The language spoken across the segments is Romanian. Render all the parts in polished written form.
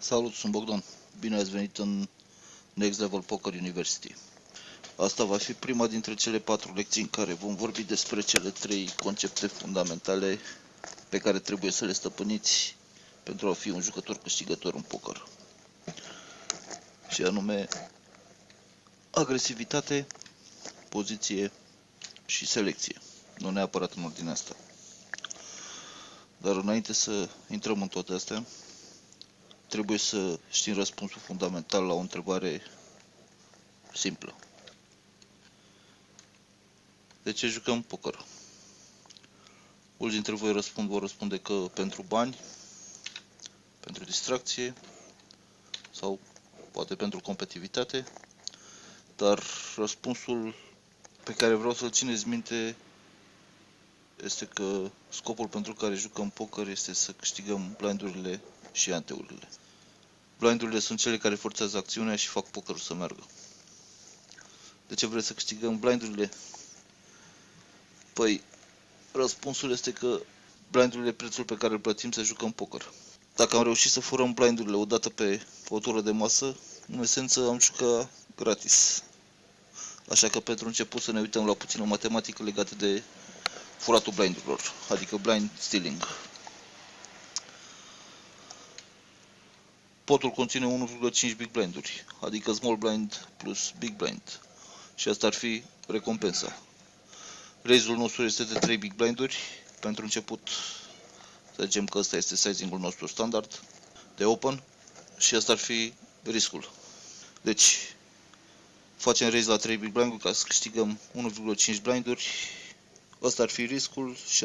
Salut, sunt Bogdan. Bine ați venit în Next Level Poker University. Asta va fi prima dintre cele 4 lecții în care vom vorbi despre cele 3 concepte fundamentale pe care trebuie să le stăpâniți pentru a fi un jucător câștigător în poker. Și anume agresivitate, poziție și selecție. Nu neapărat în ordinea asta. Dar înainte să intrăm în toate astea, trebuie să știm răspunsul fundamental la o întrebare simplă. De ce jucăm poker? Mulți dintre voi vor răspunde că pentru bani, pentru distracție sau poate pentru competitivitate, dar răspunsul pe care vreau să-l țineți minte este că scopul pentru care jucăm poker este să câștigăm blindurile și anteurile. Blindurile sunt cele care forțează acțiunea și fac pokerul să meargă. De ce vreți să câștigăm blindurile? Păi, răspunsul este că blindurile e prețul pe care îl plătim să jucăm poker. Dacă am reușit să furăm blindurile odată pe o tură de masă, în esență am jucat gratis. Așa că pentru început să ne uităm la puțină matematică legată de furatul blindurilor, adică blind stealing. Potul conține 1,5 big blinduri, adică small blind plus big blind. Și asta ar fi recompensa. Raise-ul nostru este de 3 big blinduri. Pentru început, să zicem că ăsta este sizing-ul nostru standard de open și asta ar fi riscul. Deci, facem raise la 3 big blinduri ca să câștigăm 1,5 blinduri. Ăsta ar fi riscul și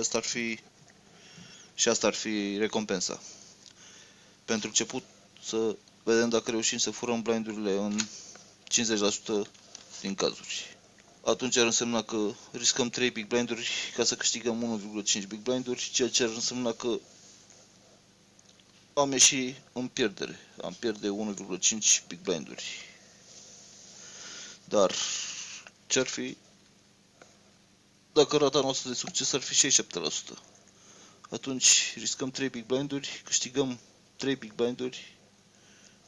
asta ar fi recompensa. Pentru început, să vedem dacă reușim să furăm blindurile în 50% din cazuri. Atunci ar însemna că riscăm 3 big blinduri ca să câștigăm 1,5 big blinduri, ceea ce ar însemna că am ieșit în pierdere. Am pierde 1,5 big blinduri. Dar ce ar fi dacă rata noastră de succes ar fi 67%? Atunci riscăm 3 big blinduri, câștigăm 3 big blinduri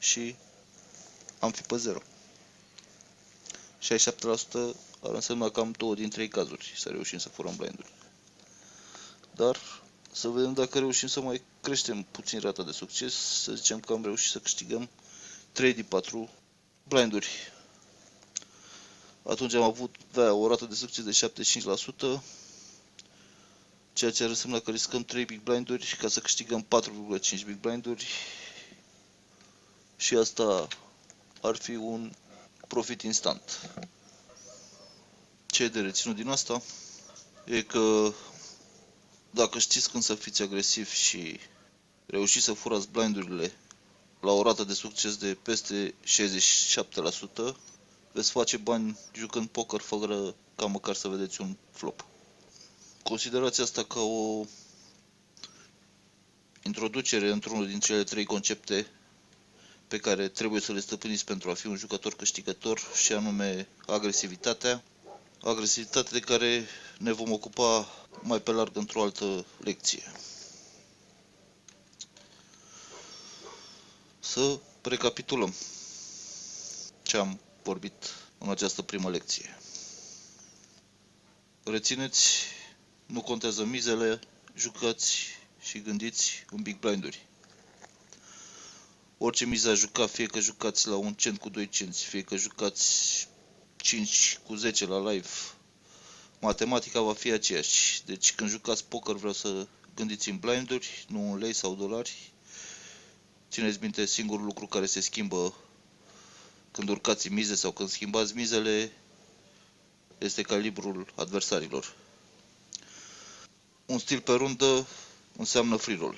și am fi pe 0. 67% ar însemna că am 2 din 3 cazuri să reușim să furăm blinduri. Dar să vedem dacă reușim să mai creștem puțin rata de succes, să zicem că am reușit să câștigăm 3 din 4 blinduri. Atunci am avut o rată de succes de 75%, ceea ce ar însemna că riscăm 3 big blinduri ca să câștigăm 4,5 big blinduri și asta ar fi un profit instant. Ce e de reținut din asta? E că dacă știți când să fiți agresivi și reușiți să furați blindurile la o rată de succes de peste 67%, veți face bani jucând poker fără ca măcar să vedeți un flop. Considerați asta ca o introducere într-unul din cele 3 concepte pe care trebuie să le stăpâniți pentru a fi un jucător câștigător, și anume agresivitatea. Agresivitate de care ne vom ocupa mai pe larg într-o altă lecție. Să recapitulăm ce am vorbit în această primă lecție. Rețineți, nu contează mizele, jucați și gândiți în big blinduri. Orice miză jucat, fie că jucați la 1 cent cu 2 cenți, fie că jucați 5 cu 10 la live, matematica va fi aceeași. Deci când jucați poker vreau să gândiți în blinduri, nu în lei sau dolari. Țineți minte, singurul lucru care se schimbă când urcați mize sau când schimbați mizele este calibrul adversarilor. Un stil pe rundă înseamnă free roll.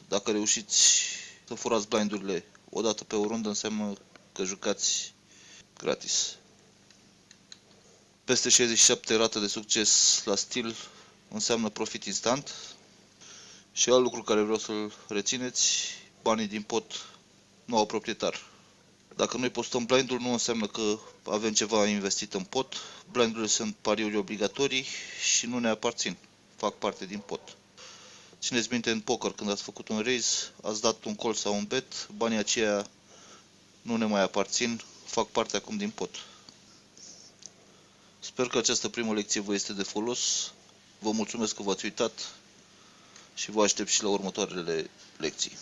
Dacă reușiți să furați blindurile odată pe o rundă, înseamnă că jucați gratis. Peste 67 rată de succes la stil înseamnă profit instant. Și alt lucru care vreau să-l rețineți, banii din pot nu au proprietar. Dacă noi postăm blindul, nu înseamnă că avem ceva investit în pot. Blindurile sunt pariuri obligatorii și nu ne aparțin. Fac parte din pot. Țineți minte, în poker, când ați făcut un raise, ați dat un call sau un bet, banii aceia nu ne mai aparțin, fac parte acum din pot. Sper că această primă lecție vă este de folos. Vă mulțumesc că v-ați uitat și vă aștept și la următoarele lecții.